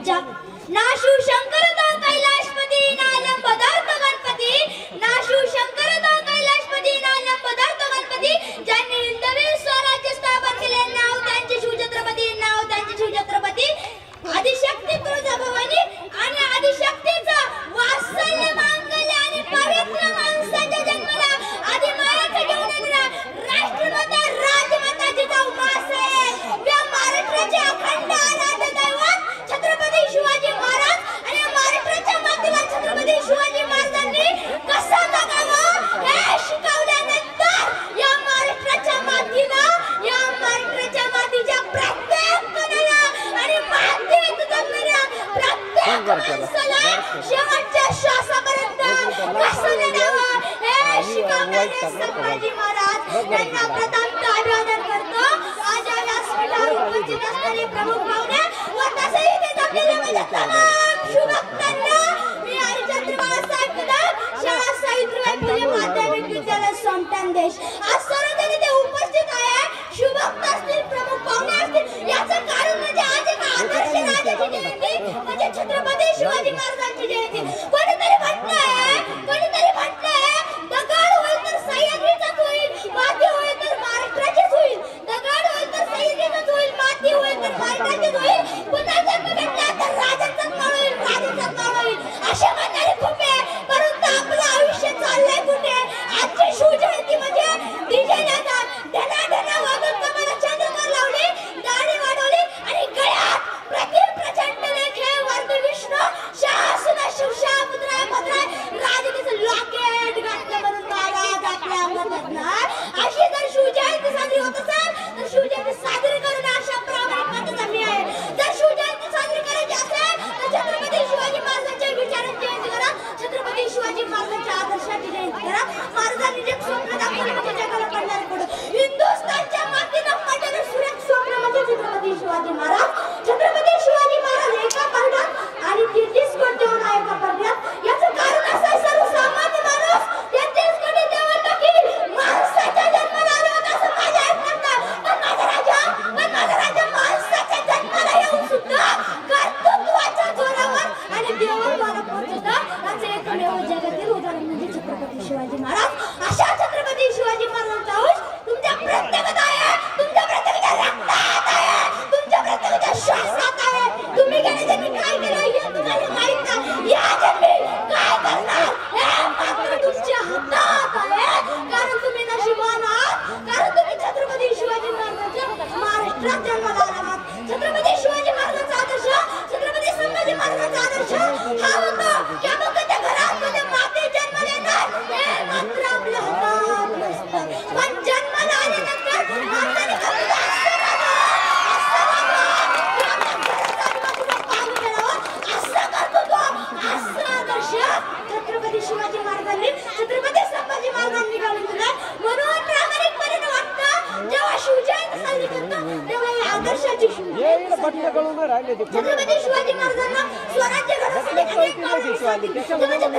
ना शिवशंकर तो कैलाशपती ना लंबोदर तो गणपती ना शिवशंकर तो कैलाशपती ना लंबोदर तो गणपती ज्यांनी हिंदवी स्वराज्य स्थापन केले नाव त्यांचे शिवछत्रपती नाव त्यांचे शिवछत्रपती आदिशक्ती तुळजाभवानी आणि आदिशक्तीचा वात्सल्य मांगल्य आणि पवित्र माणसाच्या जन्माला आदिमायाचा घेऊन येणारा राष्ट्रमाता राजमाता जिजाऊ माँसाहेब या महाराष्ट्राचे अखंड आराध्य दैवत छत्रपती शिवाजी महाराज आणि महाराष्ट्राच्या मातीला छत्रपती शिवाजी महाराजांनी कसा जगावं हे शिकवल्यानंतर या महाराष्ट्राच्या मातीला या महाराष्ट्राच्या मातीच्या प्रत्येक कणाला आणि मातीत जगणाऱ्या प्रत्येक माणसाला शेवटच्या श्वासापर्यंत कसं लढावं हे शिकवणारे संभाजी महाराज यांना प्रथमतः अभिवादन करतो. आज या व्यासपीठावर उपस्थित असणारे प्रमुख पाहुणे व तसेही ते जमलेले माझ्या तमाम शुभभक्तांना मी हरिचंद्र बाळासाहेब कदम शाळा सावित्रीबाई फुले माध्यमिक विद्यालय सोमठाणदेश आज सर्व इथे उपस्थित आहे. शुभभक्त असतील प्रमुख पाहुणे असतील याचं कारण म्हणजे आज एक आदर्श राजाची जयंती म्हणजे छत्रपती शिवाजी महाराजांची जयंती. कोणीतरी म्हटलंय दगड होईल तर सह्याद्रीचाच होईल माती होईल तर महाराष्ट्राचीच होईल. दगड होईल तर सह्याद्रीचाच होईल माती होईल तर महाराष्ट्राचीच होईल. पुन्हा जन्म घेतला तर राजाचाच काळ होईल राजाचाच काळ होईल असे म्हणणारे खूप आहे. परंतु आपलं आयुष्य चाललंय कुठे? आजची शिवजयंती म्हणजे डीजे नादात धना वाजवून कमला चंद्रकर लावली दाढी वाढवली आणि गळ्यात प्रति प्रचंड लेखे वर्ग विष्णू शासना शिवशा पुत्राय भद्राय राजकीचं लॉकेट घातलं म्हणून महाराज आपल्या अंगात असणार. अशी जर शिवजयंती साजरी होत असेल तर शिवजयंती साजरी करणं अशा प्रामाणिकपणाचा मी आहे. जर शिवजयंती साजरी करायची असेल तर छत्रपती शिवाजी महाराजांच्या विचारांची जयंती करा. छत्रपती शिवाजी महाराजांच्या आदर्शाची जयंती करा. महाराजांनी जे स्वप्न दाखवले म्हणजे जगाला पडणारे पुढे हिंदुस्थानच्या मातीनं पडणारे सुरेख स्वप्न म्हणजे छत्रपती शिवाजी महाराज. छत्रपती शिवाजी महाराज एका पारड्यात आणि 33 कोटी होऊन एका पारड्यात. याचं कारण असं आहे सर्वसामान्य माणूस 33 कोटी देवांना की माणसाच्या जन्माला आला होता असं माझ्या ऐकण्यात. पण माझा राजा माणसाच्या जन्माला येऊन सुद्धा कर्तृत्वाच्या जोरावर आणि देवाद्वारा पोहोचतो. याचं एकमेव जगातील उदाहरण म्हणजे छत्रपती शिवाजी महाराज. अशा छत्रपती शिवाजी महाराजांचा अंश तुमच्या प्रत्येकात आहे, तुमच्या प्रत्येकाच्या रक्तात आहे, तुमच्या प्रत्येकाच्या श्वासात आहे. तुम्ही गेल्या जन्मी काय केलं हे तुम्हाला माहित नाही. या जन्मी काय करणार हे मात्र तुमच्या हातात आहे. कारण तुम्ही नशिबवान आहात, कारण तुम्ही छत्रपती शिवाजी महाराजांच्या महाराष्ट्रात जन्माला आला आहात. छत्रपती शिवाजी महाराजांचा आदर्श, छत्रपती संभाजी महाराजांचा आदर्श हा होता की आपण त्या घरामध्ये माते जन्माला येणार हे मात्र आपल्या हातात नसतं. पण जन्माला आल्यानंतर माताने घातलं छत्रपती शिवाजी महाराजांनी छत्रपती संभाजी महाराजांनी घालून दिलं. म्हणून प्रामाणिकपणे वाटतं जेव्हा शिवजयंती साजरी करतो तेव्हा या आदर्शाची छत्रपती शिवाजी महाराजांना स्वराज्य घडवण्यासाठी अनेक मावळे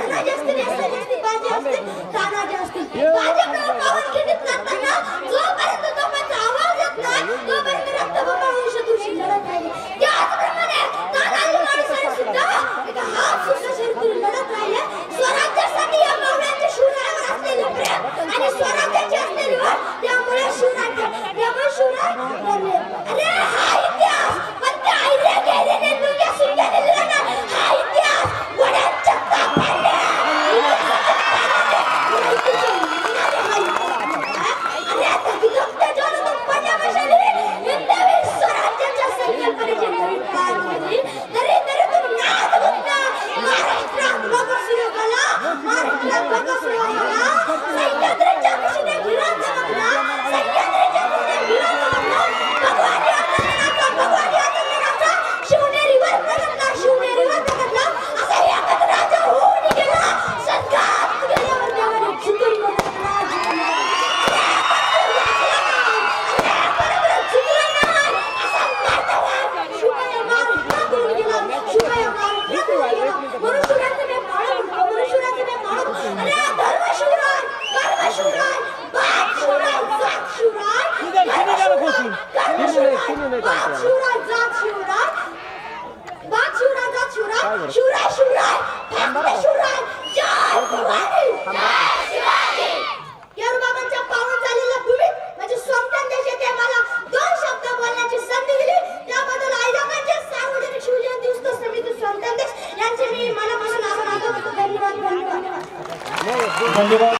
तानाजी असतील तानाजी असतील बाजीप्रभू खिंडीत जाताना जोपर्यंत तोफांचा आवाज येत नाही तोपर्यंत रक्तबंबाळ शत्रूशी लढत राहिले. त्याचप्रमाणे तानाजी माणसाने सुद्धा एका हात सुसशस्त्र लढत राहिले. स्वराज्यासाठी या मावळ्यांच्या शिवरायावर असलेले प्रेम आणि स्वराज्याची असलेली वाट त्यामुळे शिवराय बनले. अरे हा इतिहास पण त्या आईल्या गेलेले दुर्ग्या सुंदर लढा हा इतिहास वड्यांच्या कापाले. अरे आता विलंब जोरातून पडल्या बसले हिंदवी स्वराज्याच्या संकल्पनेची नवीन पार केली. तरी तुम्ही नाद गुंता महाराष्ट्रात बघा सुरू केला. महाराष्ट्रात बघा सुरू केला. सह्याद्रीच्या कुशीने विरोध जमला. सह्याद्रीच्या कुशीने विरोध जमला. भगवान आनंदनाचा शिवनेरीवर प्रगटला. शिवनेरीवर प्रगटला असा एकच राजा होऊन गेला. संघात गेल्यावर देवाने चुकून शिवराय शिवराय शिवराय ठाकरे शिवराय जय भवानी जय शिवाजी. केळूबाबांच्या पावन झालेल्या भूमीत म्हणजे सोमटन देश येथे मला 2 शब्द बोलण्याची संधी दिली त्याबद्दल आयोजकांचे सार्वजनिक शिवजयंती उत्सव समिती सोमटन देश यांचे मी मनापासून आभार मानतो. धन्यवाद धन्यवाद धन्यवाद.